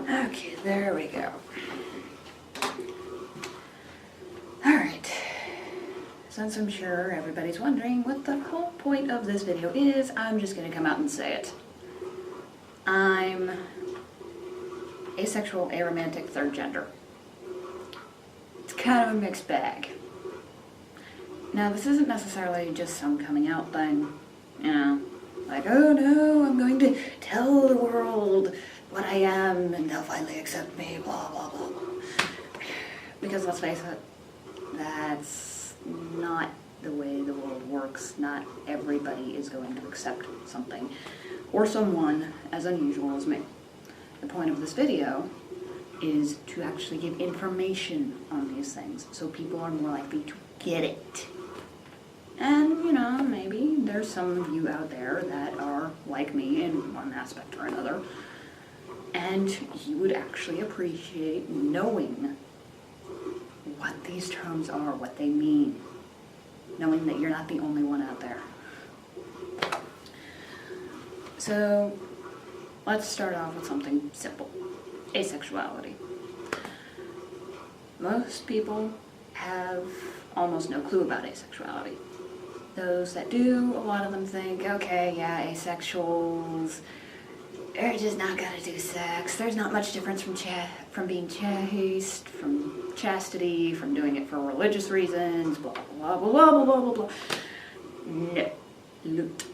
Okay, there we go. Alright, since I'm sure everybody's wondering what the whole point of this video is, I'm just going to come out and say it. I'm asexual, aromantic, third gender. It's kind of a mixed bag. Now, this isn't necessarily just some coming out thing, you know, like, oh no, I'm going to tell the world what I am and they'll finally accept me, blah, blah, blah, blah. Because let's face it, that's not the way the world works. Not everybody is going to accept something or someone as unusual as me. The point of this video is to actually give information on these things so people are more likely to get it. And, you know, maybe there's some of you out there that are like me in one aspect or another, and you would actually appreciate knowing what these terms are, what they mean, knowing that you're not the only one out there. So, let's start off with something simple. Asexuality. Most people have almost no clue about asexuality. Those that do, a lot of them think, okay, yeah, asexuals, they're just not gonna do sex. There's not much difference from being chaste, from chastity, from doing it for religious reasons, blah, blah, blah, blah, blah, blah, blah, blah. No. Loot.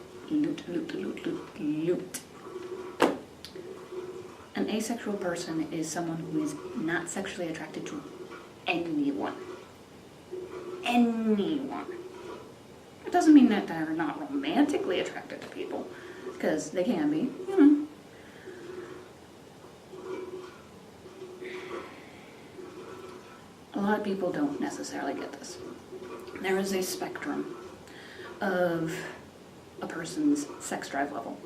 An asexual person is someone who is not sexually attracted to anyone. Anyone. It doesn't mean that they're not romantically attracted to people, because they can be, you know. A lot of people don't necessarily get this. There is a spectrum of a person's sex drive level.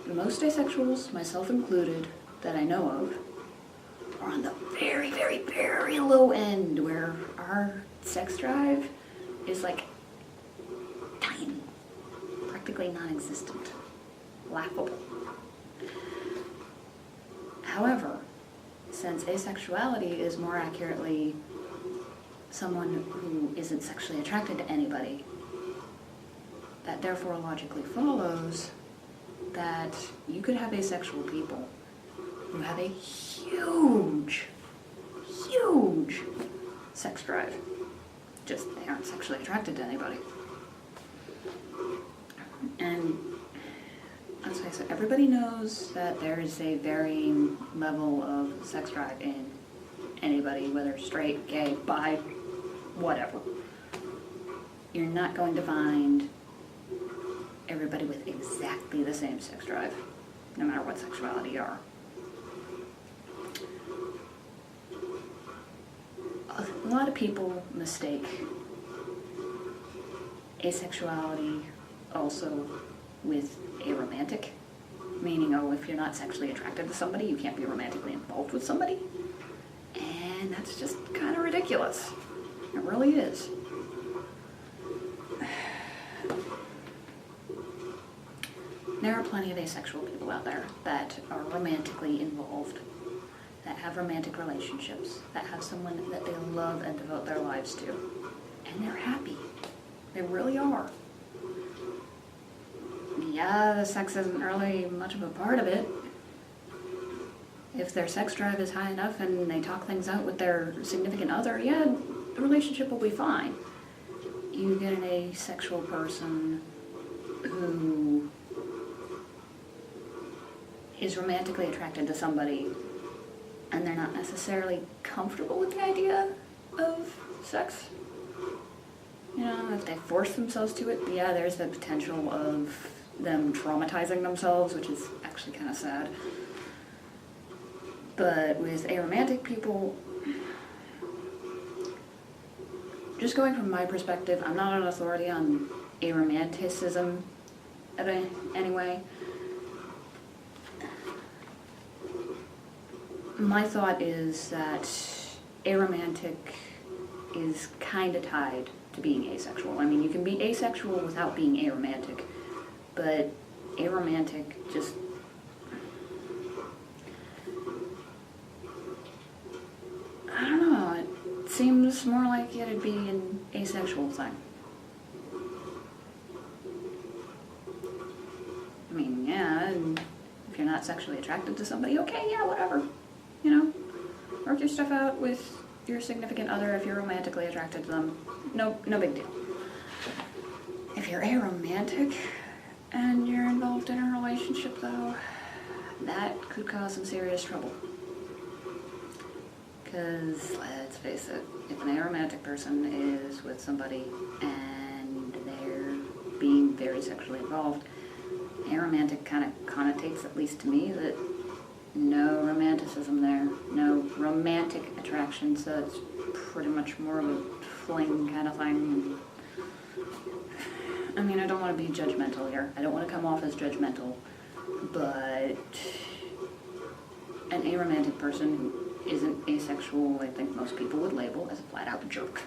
Most asexuals, myself included, that I know of, are on the very, very, very low end, where our sex drive is like tiny, practically non-existent, laughable. However, since asexuality is more accurately someone who isn't sexually attracted to anybody, that therefore logically follows that you could have asexual people who have a huge sex drive. Just they aren't sexually attracted to anybody. And as I said, everybody knows that there is a varying level of sex drive in anybody, whether straight, gay, bi, whatever. You're not going to find everybody with exactly the same sex drive, no matter what sexuality you are. A lot of people mistake asexuality also with aromantic, meaning, oh, if you're not sexually attracted to somebody, you can't be romantically involved with somebody. And that's just kind of ridiculous. It really is. There are plenty of asexual people out there that are romantically involved, that have romantic relationships, that have someone that they love and devote their lives to. And they're happy. They really are. Yeah, the sex isn't really much of a part of it. If their sex drive is high enough and they talk things out with their significant other, yeah, the relationship will be fine. You get an asexual person who is romantically attracted to somebody and they're not necessarily comfortable with the idea of sex. You know, if they force themselves to it, yeah, there's the potential of them traumatizing themselves, which is actually kind of sad. But with aromantic people, just going from my perspective, I'm not an authority on aromanticism anyway. My thought is that aromantic is kind of tied to being asexual. I mean, you can be asexual without being aromantic, but aromantic just seems more like it'd be an asexual thing. I mean, yeah, and if you're not sexually attracted to somebody, okay, yeah, whatever. You know, work your stuff out with your significant other if you're romantically attracted to them. No big deal. If you're aromantic and you're involved in a relationship, though, that could cause some serious trouble. Because, let's face it, if an aromantic person is with somebody and they're being very sexually involved, aromantic kind of connotates, at least to me, that no romanticism there, no romantic attraction, so it's pretty much more of a fling kind of thing. I mean, I don't want to be judgmental here. I don't want to come off as judgmental, but an aromantic person who isn't asexual, I think most people would label as a flat-out jerk.